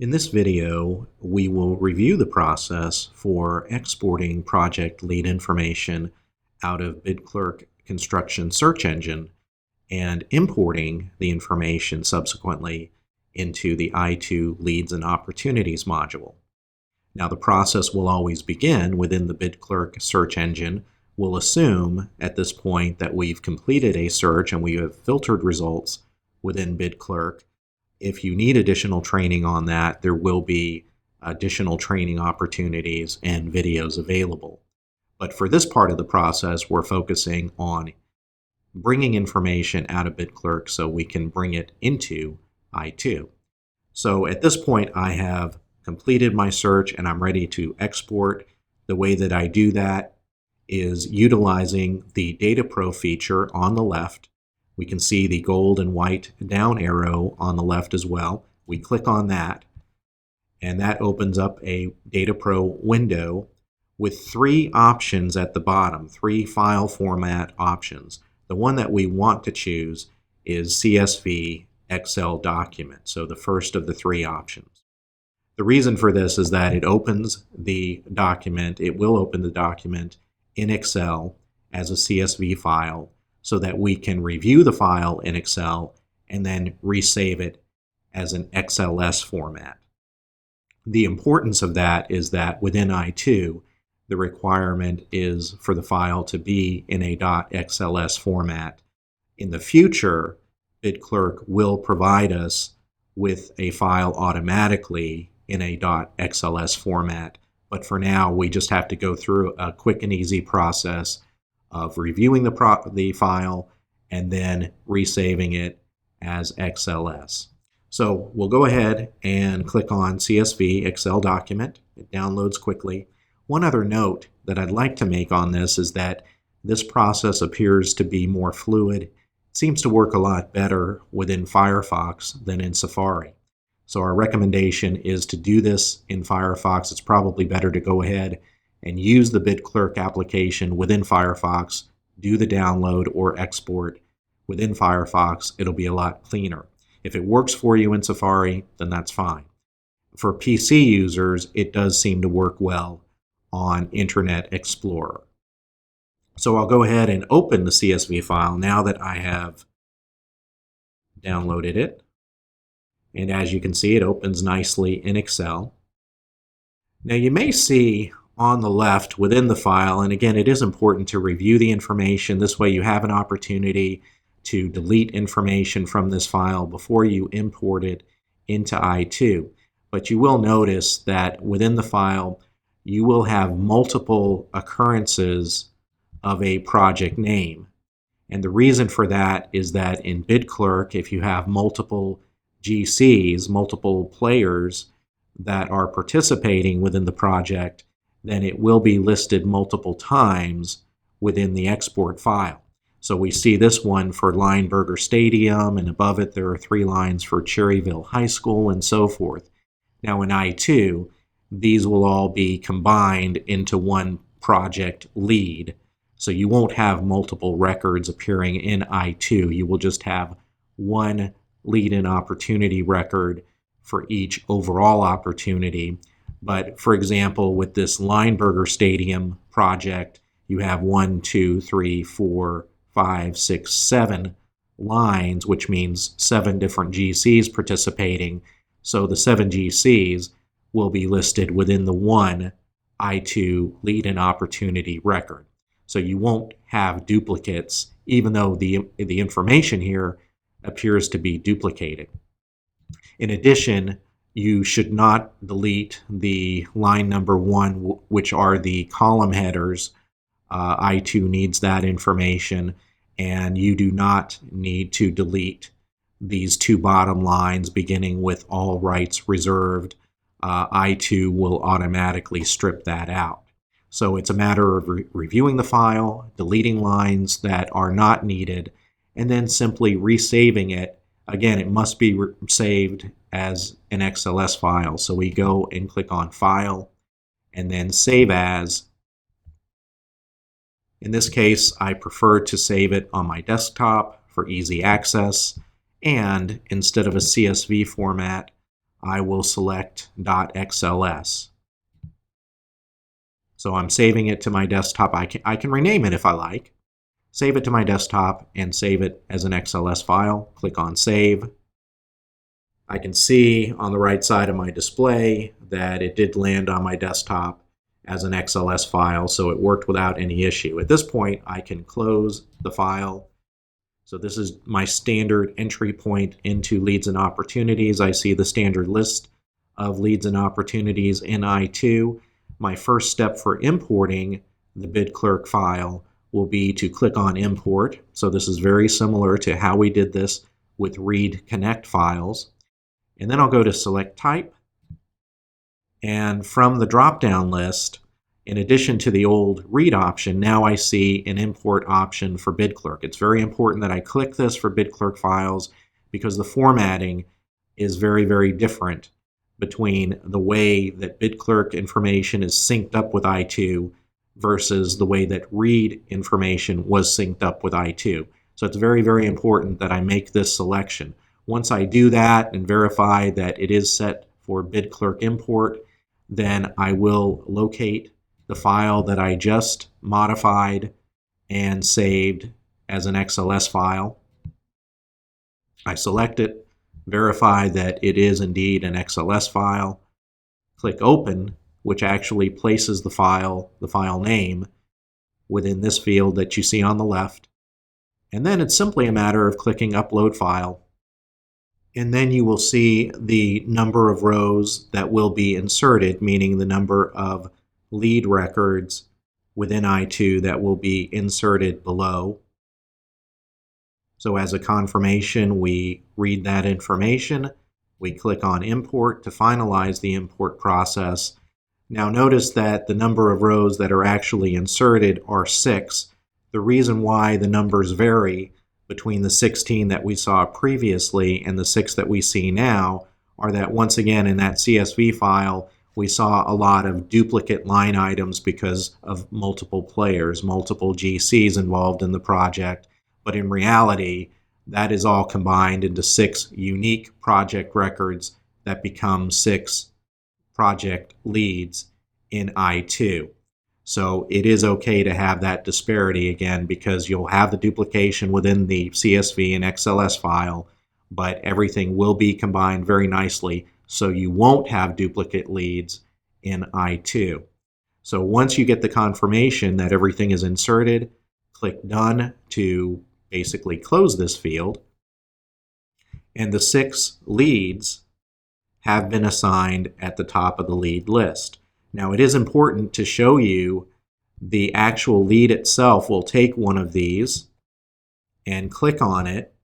In this video, we will review the process for exporting project lead information out of BidClerk construction search engine and importing the information subsequently into the I2 Leads and Opportunities module. Now, the process will always begin within the BidClerk search engine. We'll assume at this point that we've completed a search and we have filtered results within BidClerk. If you need additional training on that, there will be additional training opportunities and videos available. But for this part of the process, we're focusing on bringing information out of BidClerk so we can bring it into I2. So at this point, I have completed my search and I'm ready to export. The way that I do that is utilizing the Data Pro feature on the left. We can see the gold and white down arrow on the left as well. We click on that, and that opens up a Data Pro window with three options at the bottom, three file format options. The one that we want to choose is CSV Excel document, so the first of the three options. The reason for this is that it opens the document, it will open the document in Excel as a CSV file, so that we can review the file in Excel and then resave it as an XLS format. The importance of that is that within I2, the requirement is for the file to be in a .xls format. In the future, BidClerk will provide us with a file automatically in a .xls format, but for now, we just have to go through a quick and easy process of reviewing the file and then resaving it as XLS. So we'll go ahead and click on CSV Excel document. It downloads quickly. One other note that I'd like to make on this is that this process appears to be more fluid. It seems to work a lot better within Firefox than in Safari. So our recommendation is to do this in Firefox. It's probably better to go ahead and use the BidClerk application within Firefox, do the download or export within Firefox. It'll be a lot cleaner. If it works for you in Safari, then that's fine. For PC users, it does seem to work well on Internet Explorer. So I'll go ahead and open the CSV file now that I have downloaded it. And as you can see, it opens nicely in Excel. Now you may see on the left within the file, and again, it is important to review the information. This way you have an opportunity to delete information from this file before you import it into I2. But you will notice that within the file, you will have multiple occurrences of a project name. And the reason for that is that in BidClerk, if you have multiple GCs, multiple players that are participating within the project, then it will be listed multiple times within the export file. So we see this one for Lineberger Stadium, and above it there are 3 lines for Cherryville High School and so forth. Now in I2, these will all be combined into one project lead. So you won't have multiple records appearing in I2. You will just have one lead and opportunity record for each overall opportunity. But for example, with this Lineberger Stadium project, you have 1, 2, 3, 4, 5, 6, 7 lines, which means 7 different GCs participating. So the 7 GCs will be listed within the one I2 lead and opportunity record. So you won't have duplicates, even though the information here appears to be duplicated. In addition, you should not delete the line number 1, which are the column headers. I2 needs that information, and you do not need to delete these 2 bottom lines beginning with all rights reserved. I2 will automatically strip that out. So it's a matter of reviewing the file, deleting lines that are not needed, and then simply resaving it. Again, it must be saved as an XLS file. So we go and click on File and then Save As. In this case, I prefer to save it on my desktop for easy access. And instead of a CSV format, I will select .xls. So I'm saving it to my desktop. I can rename it if I like. Save it to my desktop and save it as an XLS file. Click on Save. I can see on the right side of my display that it did land on my desktop as an XLS file, so it worked without any issue. At this point, I can close the file. So this is my standard entry point into leads and opportunities. I see the standard list of leads and opportunities in I2. My first step for importing the BidClerk file will be to click on Import. So this is very similar to how we did this with Read Connect files. And then I'll go to Select Type. And from the drop-down list, in addition to the old Read option, now I see an Import option for BidClerk. It's very important that I click this for BidClerk files because the formatting is very, very different between the way that BidClerk information is synced up with I2 versus the way that Read information was synced up with I2. So it's very, very important that I make this selection. Once I do that and verify that it is set for BidClerk import, then I will locate the file that I just modified and saved as an XLS file. I select it, verify that it is indeed an XLS file, click Open, which actually places the file name, within this field that you see on the left. And then it's simply a matter of clicking Upload File. And then you will see the number of rows that will be inserted, meaning the number of lead records within I2 that will be inserted below. So as a confirmation, we read that information. We click on Import to finalize the import process. Now notice that the number of rows that are actually inserted are 6. The reason why the numbers vary between the 16 that we saw previously and the 6 that we see now are that once again in that CSV file we saw a lot of duplicate line items because of multiple players, multiple GCs involved in the project. But in reality, that is all combined into 6 unique project records that become 6 project leads in I2. So it is okay to have that disparity again because you'll have the duplication within the CSV and XLS file, but everything will be combined very nicely so you won't have duplicate leads in I2. So once you get the confirmation that everything is inserted, click Done to basically close this field, and the 6 leads have been assigned at the top of the lead list. Now it is important to show you the actual lead itself. Will take one of these and click on it.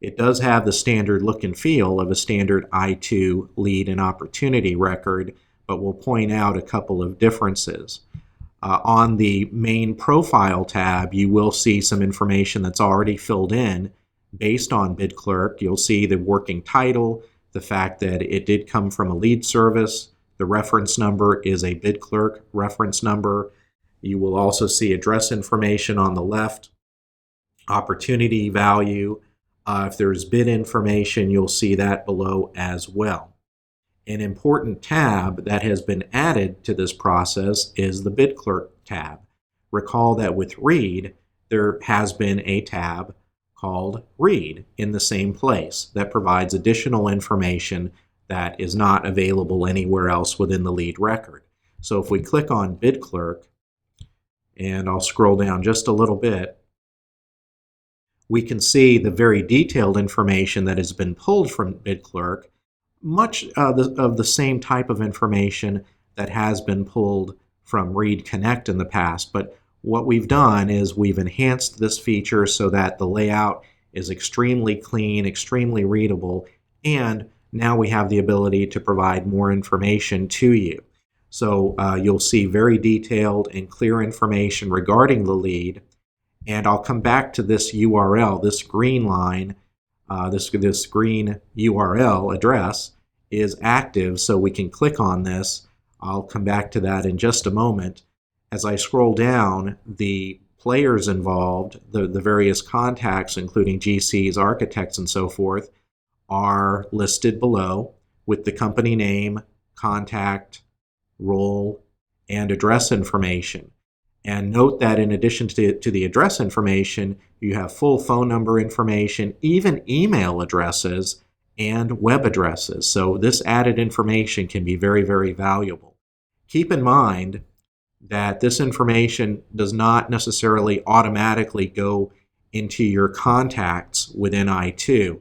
It does have the standard look and feel of a standard I2 lead and opportunity record, but we'll point out a couple of differences. On the main profile tab, you will see some information that's already filled in based on BidClerk. You'll see the working title, the fact that it did come from a lead service. The reference number is a BidClerk reference number. You will also see address information on the left, opportunity value. If there's bid information, you'll see that below as well. An important tab that has been added to this process is the BidClerk tab. Recall that with Read, there has been a tab called Read in the same place that provides additional information that is not available anywhere else within the lead record. So if we click on BidClerk, and I'll scroll down just a little bit, we can see the very detailed information that has been pulled from BidClerk, much of the same type of information that has been pulled from Read Connect in the past. But what we've done is we've enhanced this feature so that the layout is extremely clean, extremely readable, and now we have the ability to provide more information to you. So you'll see very detailed and clear information regarding the lead. And I'll come back to this URL, this green line, this green URL address is active, so we can click on this. I'll come back to that in just a moment. As I scroll down, the players involved, the various contacts, including GCs, architects, and so forth, are listed below. with the company name, contact, role, and address information. And note that in addition to the address information, you have full phone number information, even email addresses and web addresses. So this added information can be very, very valuable. Keep in mind that this information does not necessarily automatically go into your contacts within I2.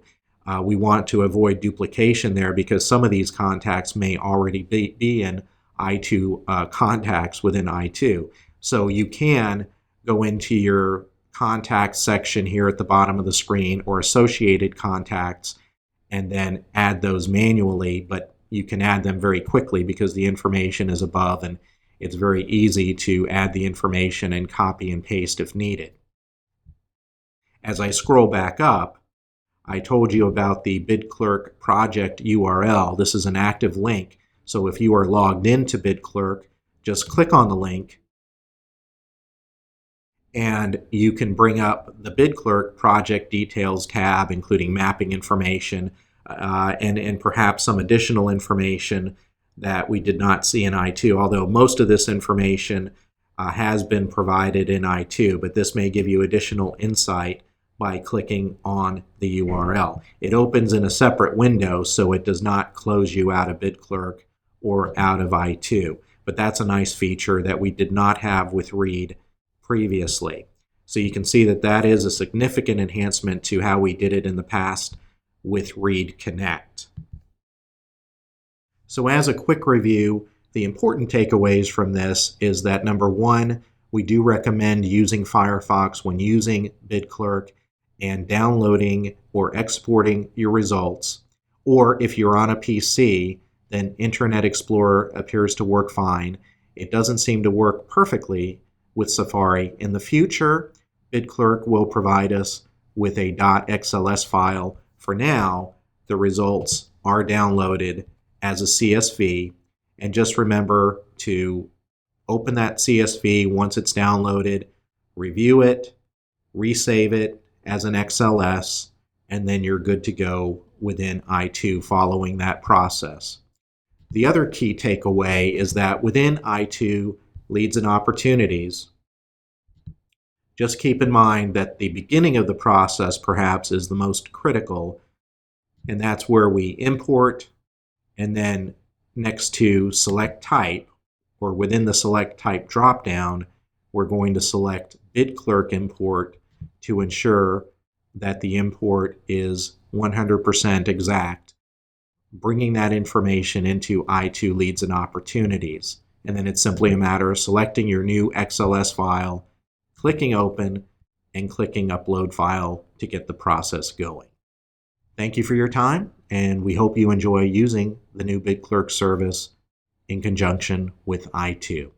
We want to avoid duplication there because some of these contacts may already be in I2 contacts within I2. So you can go into your contacts section here at the bottom of the screen or associated contacts and then add those manually, but you can add them very quickly because the information is above and it's very easy to add the information and copy and paste if needed. As I scroll back up, I told you about the BidClerk project URL. This is an active link. So if you are logged into BidClerk, just click on the link and you can bring up the BidClerk project details tab, including mapping information and perhaps some additional information that we did not see in I2, although most of this information has been provided in I2, but this may give you additional insight by clicking on the URL. It opens in a separate window, so it does not close you out of BidClerk or out of I2, but that's a nice feature that we did not have with Read previously. So you can see that that is a significant enhancement to how we did it in the past with Read Connect. So as a quick review, the important takeaways from this is that number one, we do recommend using Firefox when using BidClerk and downloading or exporting your results. Or if you're on a PC, then Internet Explorer appears to work fine. It doesn't seem to work perfectly with Safari. In the future, BidClerk will provide us with a .xls file. For now, the results are downloaded as a CSV, and just remember to open that CSV once it's downloaded, review it, resave it as an XLS, and then you're good to go within I2 following that process. The other key takeaway is that within I2 Leads and Opportunities, just keep in mind that the beginning of the process perhaps is the most critical, and that's where we import, and then next to Select Type, or within the Select Type dropdown, we're going to select BidClerk Import to ensure that the import is 100% exact, bringing that information into I2 Leads and Opportunities. And then it's simply a matter of selecting your new XLS file, clicking Open, and clicking Upload File to get the process going. Thank you for your time, and we hope you enjoy using the new BidClerk service in conjunction with I2.